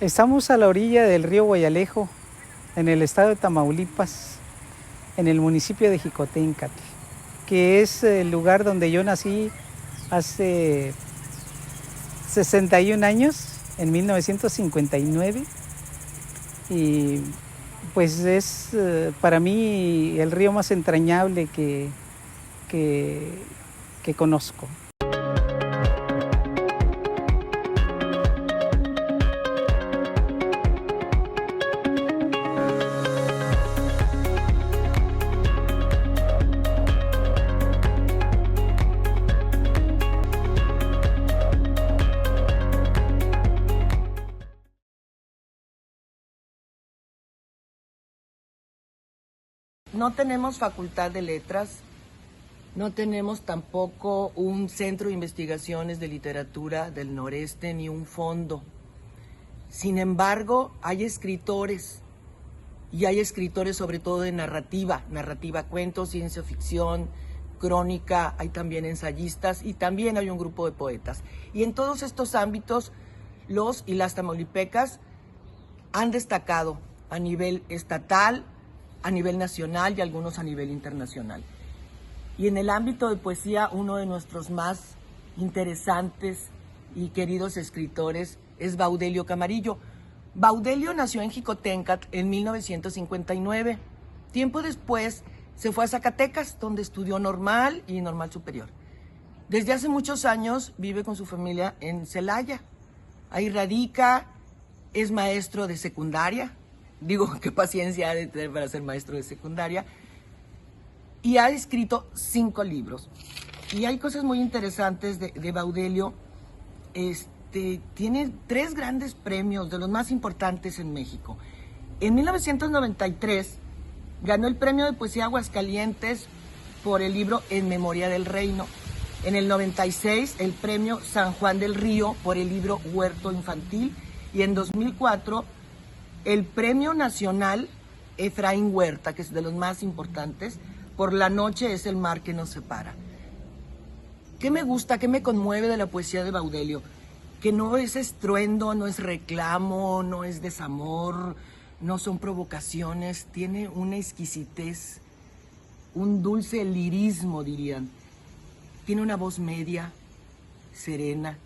Estamos a la orilla del río Guayalejo, en el estado de Tamaulipas, en el municipio de Jicoténcatl, que es el lugar donde yo nací hace 61 años, en 1959, y pues es para mí el río más entrañable que conozco. No tenemos facultad de letras, no tenemos tampoco un centro de investigaciones de literatura del noreste ni un fondo. Sin embargo, hay escritores, y hay escritores sobre todo de narrativa, cuentos, ciencia ficción, crónica, hay también ensayistas y también hay un grupo de poetas. Y en todos estos ámbitos, los y las tamaulipecas han destacado a nivel estatal, a nivel nacional y algunos a nivel internacional. Y en el ámbito de poesía, uno de nuestros más interesantes y queridos escritores es Baudelio Camarillo. Baudelio nació en Jicoténcatl en 1959. Tiempo después se fue a Zacatecas, donde estudió normal y normal superior. Desde hace muchos años vive con su familia en Celaya. Ahí radica, es maestro de secundaria. Digo, qué paciencia ha de tener para ser maestro de secundaria. Y ha escrito 5 libros. Y hay cosas muy interesantes de Baudelio. Tiene 3 grandes premios, de los más importantes en México. En 1993 ganó el premio de poesía Aguascalientes por el libro En Memoria del Reino. En el 96 el premio San Juan del Río por el libro Huerto Infantil. Y en 2004 el premio nacional Efraín Huerta, que es de los más importantes, por La noche es el mar que nos separa. ¿Qué me gusta, qué me conmueve de la poesía de Baudelio? Que no es estruendo, no es reclamo, no es desamor, no son provocaciones, tiene una exquisitez, un dulce lirismo, dirían. Tiene una voz media, serena.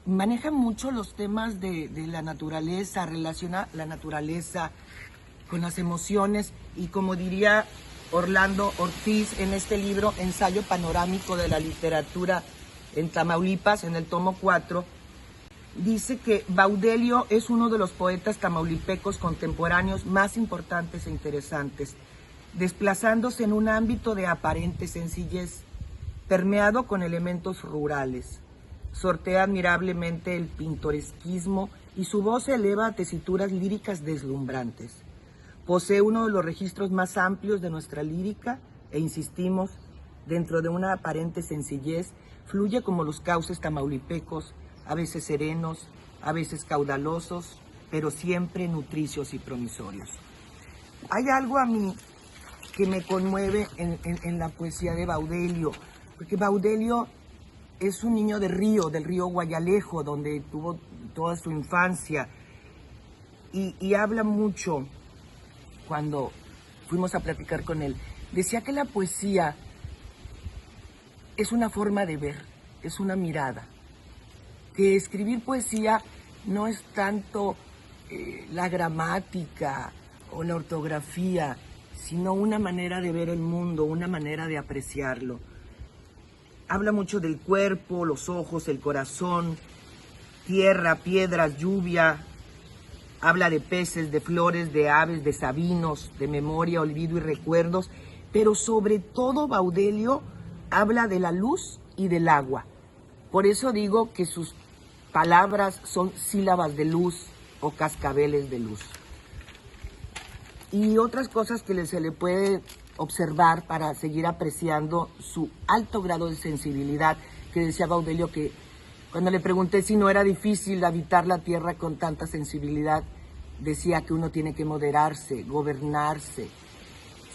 Maneja mucho los temas de la naturaleza, relaciona la naturaleza con las emociones y, como diría Orlando Ortiz en este libro, Ensayo panorámico de la literatura en Tamaulipas, en el tomo 4, dice que Baudelio es uno de los poetas tamaulipecos contemporáneos más importantes e interesantes, desplazándose en un ámbito de aparente sencillez, permeado con elementos rurales. Sortea admirablemente el pintoresquismo y su voz se eleva a tesituras líricas deslumbrantes. Posee uno de los registros más amplios de nuestra lírica e, insistimos, dentro de una aparente sencillez, fluye como los cauces tamaulipecos, a veces serenos, a veces caudalosos, pero siempre nutricios y promisorios. Hay algo a mí que me conmueve en la poesía de Baudelio, porque Baudelio es un niño del río Guayalejo, donde tuvo toda su infancia, y habla mucho. Cuando fuimos a platicar con él, decía que la poesía es una forma de ver, es una mirada, que escribir poesía no es tanto la gramática o la ortografía, sino una manera de ver el mundo, una manera de apreciarlo. Habla mucho del cuerpo, los ojos, el corazón, tierra, piedras, lluvia. Habla de peces, de flores, de aves, de sabinos, de memoria, olvido y recuerdos. Pero sobre todo Baudelio habla de la luz y del agua. Por eso digo que sus palabras son sílabas de luz o cascabeles de luz. Y otras cosas que se le puede observar para seguir apreciando su alto grado de sensibilidad, que decía Baudelio que cuando le pregunté si no era difícil habitar la tierra con tanta sensibilidad, decía que uno tiene que moderarse, gobernarse,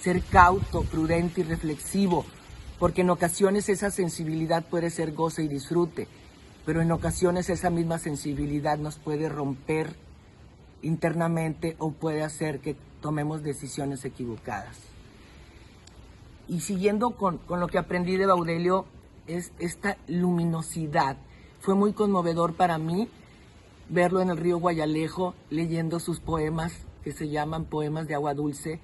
ser cauto, prudente y reflexivo, porque en ocasiones esa sensibilidad puede ser goce y disfrute, pero en ocasiones esa misma sensibilidad nos puede romper internamente o puede hacer que tomemos decisiones equivocadas. Y siguiendo con lo que aprendí de Baudelio, es esta luminosidad. Fue muy conmovedor para mí verlo en el río Guayalejo leyendo sus poemas que se llaman Poemas de Agua Dulce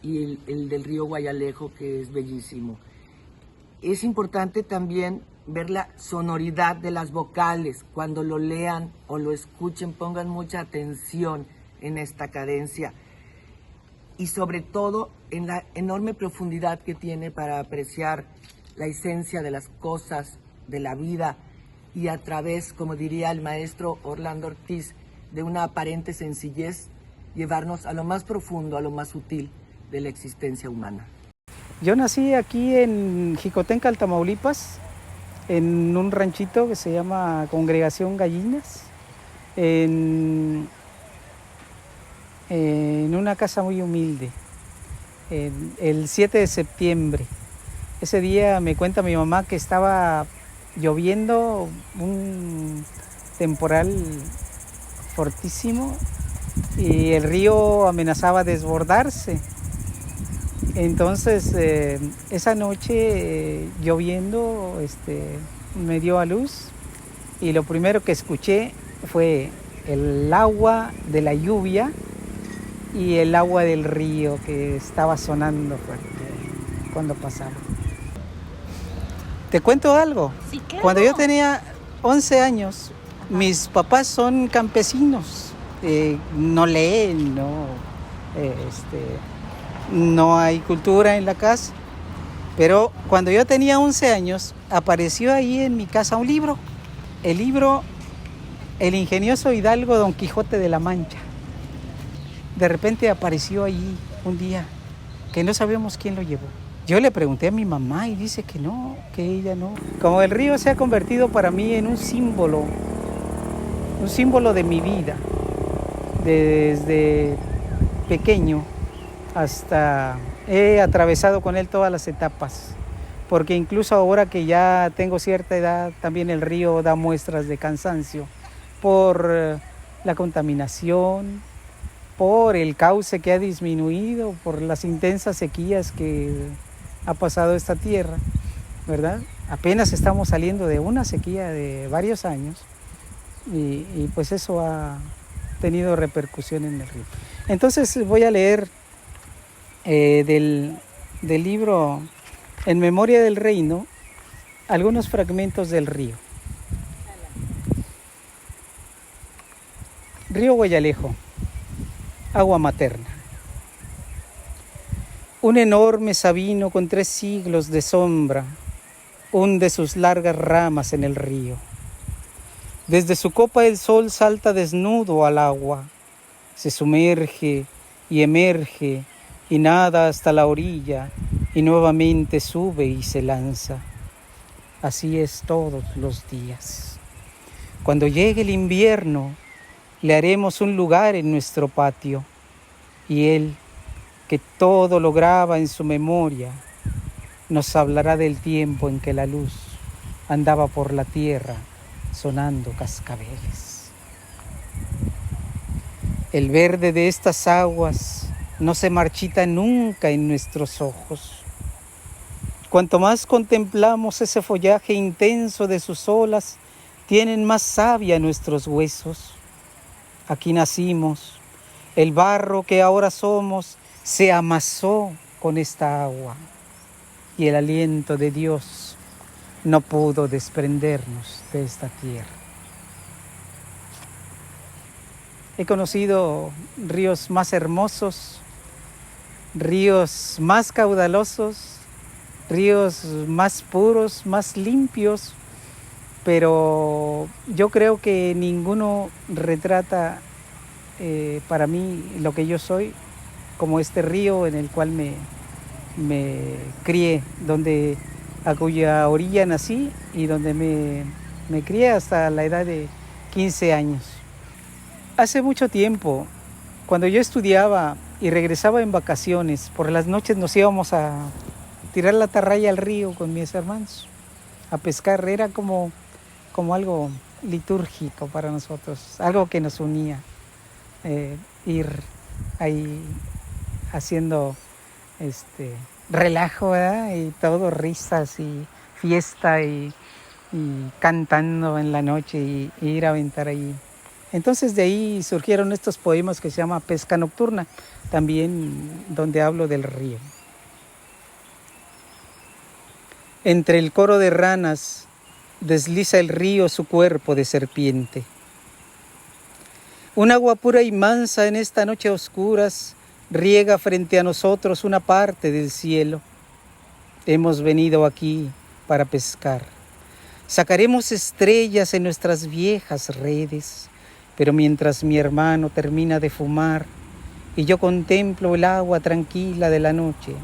y el del río Guayalejo, que es bellísimo. Es importante también ver la sonoridad de las vocales. Cuando lo lean o lo escuchen, pongan mucha atención en esta cadencia y sobre todo en la enorme profundidad que tiene para apreciar la esencia de las cosas, de la vida, y a través, como diría el maestro Orlando Ortiz, de una aparente sencillez, llevarnos a lo más profundo, a lo más sutil de la existencia humana. Yo nací aquí en Jicotencal, Tamaulipas, en un ranchito que se llama Congregación Gallinas, en una casa muy humilde, el 7 de septiembre. Ese día me cuenta mi mamá que estaba lloviendo, un temporal fortísimo y el río amenazaba desbordarse. Entonces esa noche lloviendo me dio a luz y lo primero que escuché fue el agua de la lluvia y el agua del río que estaba sonando fuerte cuando pasaba. ¿Te cuento algo? Sí, claro. Cuando yo tenía 11 años, mis papás son campesinos, no leen, no hay cultura en la casa, pero cuando yo tenía 11 años, apareció ahí en mi casa un libro, el libro El ingenioso hidalgo Don Quijote de la Mancha. De repente apareció ahí un día, que no sabemos quién lo llevó. Yo le pregunté a mi mamá y dice que no, que ella no. Como el río se ha convertido para mí en un símbolo de mi vida, desde pequeño hasta he atravesado con él todas las etapas, porque incluso ahora que ya tengo cierta edad, también el río da muestras de cansancio por la contaminación, por el cauce que ha disminuido, por las intensas sequías que ha pasado esta tierra, ¿verdad? Apenas estamos saliendo de una sequía de varios años y pues eso ha tenido repercusión en el río. Entonces voy a leer del libro En Memoria del Reino algunos fragmentos del río. Río Guayalejo, agua materna. Un enorme sabino con 3 siglos de sombra hunde sus largas ramas en el río. Desde su copa el sol salta desnudo al agua, se sumerge y emerge y nada hasta la orilla y nuevamente sube y se lanza. Así es todos los días. Cuando llegue el invierno, le haremos un lugar en nuestro patio y él, que todo lo graba en su memoria, nos hablará del tiempo en que la luz andaba por la tierra sonando cascabeles. El verde de estas aguas no se marchita nunca en nuestros ojos. Cuanto más contemplamos ese follaje intenso de sus olas, tienen más savia nuestros huesos. Aquí nacimos, el barro que ahora somos se amasó con esta agua y el aliento de Dios no pudo desprendernos de esta tierra. He conocido ríos más hermosos, ríos más caudalosos, ríos más puros, más limpios, pero yo creo que ninguno retrata para mí lo que yo soy, como este río en el cual me crié, a cuya orilla nací y donde me crié hasta la edad de 15 años. Hace mucho tiempo, cuando yo estudiaba y regresaba en vacaciones, por las noches nos íbamos a tirar la atarraya al río con mis hermanos, a pescar. Era como como algo litúrgico para nosotros, algo que nos unía, ir ahí haciendo relajo, ¿verdad? Y todo, risas y fiesta y cantando en la noche y ir a aventar ahí. Entonces de ahí surgieron estos poemas que se llama Pesca Nocturna, también donde hablo del río. Entre el coro de ranas desliza el río su cuerpo de serpiente. Un agua pura y mansa en esta noche a oscuras riega frente a nosotros una parte del cielo. Hemos venido aquí para pescar. Sacaremos estrellas en nuestras viejas redes, pero mientras mi hermano termina de fumar y yo contemplo el agua tranquila de la noche,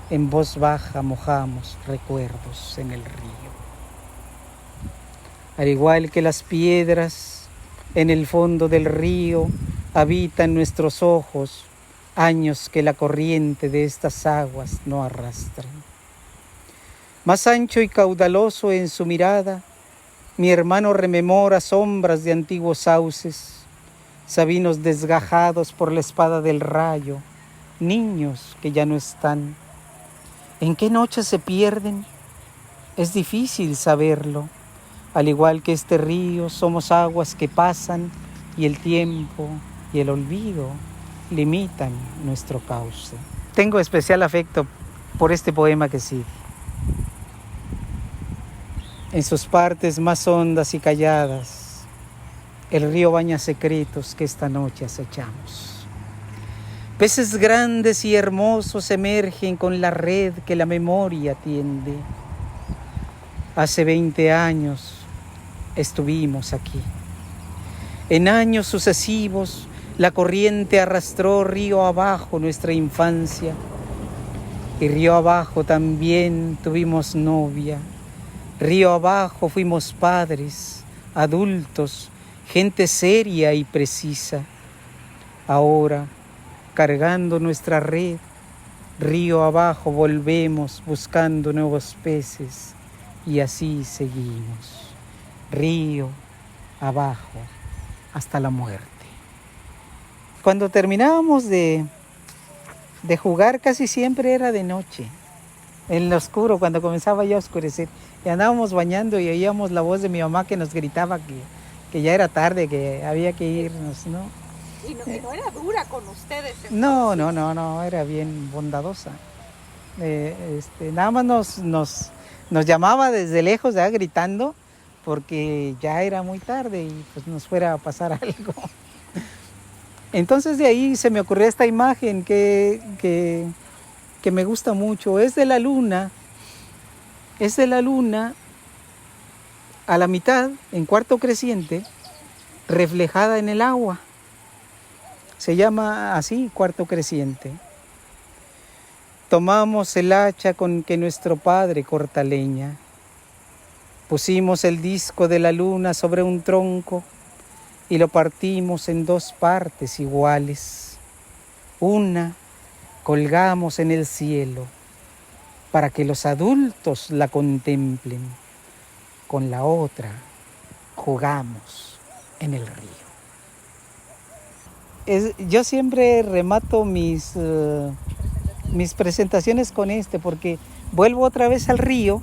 en voz baja mojamos recuerdos en el río. Al igual que las piedras, en el fondo del río habitan nuestros ojos años que la corriente de estas aguas no arrastran. Más ancho y caudaloso en su mirada, mi hermano rememora sombras de antiguos sauces, sabinos desgajados por la espada del rayo, niños que ya no están. ¿En qué noches se pierden? Es difícil saberlo. Al igual que este río, somos aguas que pasan y el tiempo y el olvido limitan nuestro cauce. Tengo especial afecto por este poema que sigue. En sus partes más hondas y calladas, el río baña secretos que esta noche acechamos. Peces grandes y hermosos emergen con la red que la memoria tiende. Hace 20 años estuvimos aquí. En años sucesivos, la corriente arrastró río abajo nuestra infancia. Y río abajo también tuvimos novia. Río abajo fuimos padres, adultos, gente seria y precisa. Ahora, cargando nuestra red, río abajo volvemos buscando nuevos peces y así seguimos. Río abajo hasta la muerte. Cuando terminábamos de jugar casi siempre era de noche, en lo oscuro, cuando comenzaba ya a oscurecer. Y andábamos bañando y oíamos la voz de mi mamá que nos gritaba que ya era tarde, que había que irnos, ¿no? Y no era dura con ustedes. Entonces. No, era bien bondadosa. Nada más nos llamaba desde lejos, ya gritando, porque ya era muy tarde y pues nos fuera a pasar algo. Entonces de ahí se me ocurrió esta imagen que me gusta mucho. Es de la luna a la mitad, en cuarto creciente, reflejada en el agua. Se llama así, cuarto creciente. Tomamos el hacha con que nuestro padre corta leña. Pusimos el disco de la luna sobre un tronco y lo partimos en 2 partes iguales. Una colgamos en el cielo para que los adultos la contemplen. Con la otra jugamos en el río. Yo siempre remato mis presentaciones con porque vuelvo otra vez al río,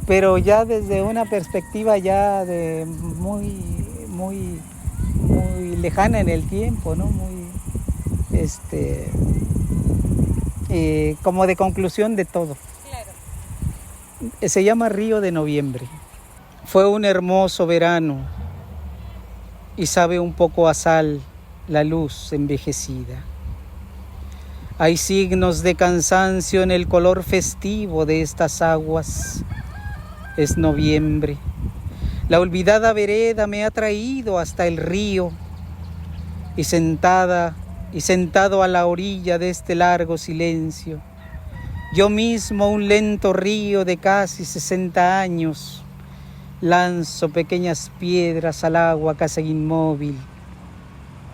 pero ya desde una perspectiva ya de muy lejana en el tiempo, ¿no? Como de conclusión de todo. Claro. Se llama Río de Noviembre. Fue un hermoso verano y sabe un poco a sal la luz envejecida. Hay signos de cansancio en el color festivo de estas aguas. Es noviembre. La olvidada vereda me ha traído hasta el río y sentado a la orilla de este largo silencio, yo mismo, un lento río de casi 60 años, lanzo pequeñas piedras al agua casi inmóvil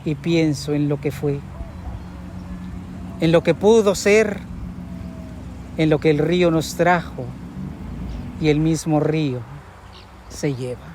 y pienso en lo que fue, en lo que pudo ser, en lo que el río nos trajo y el mismo río se lleva.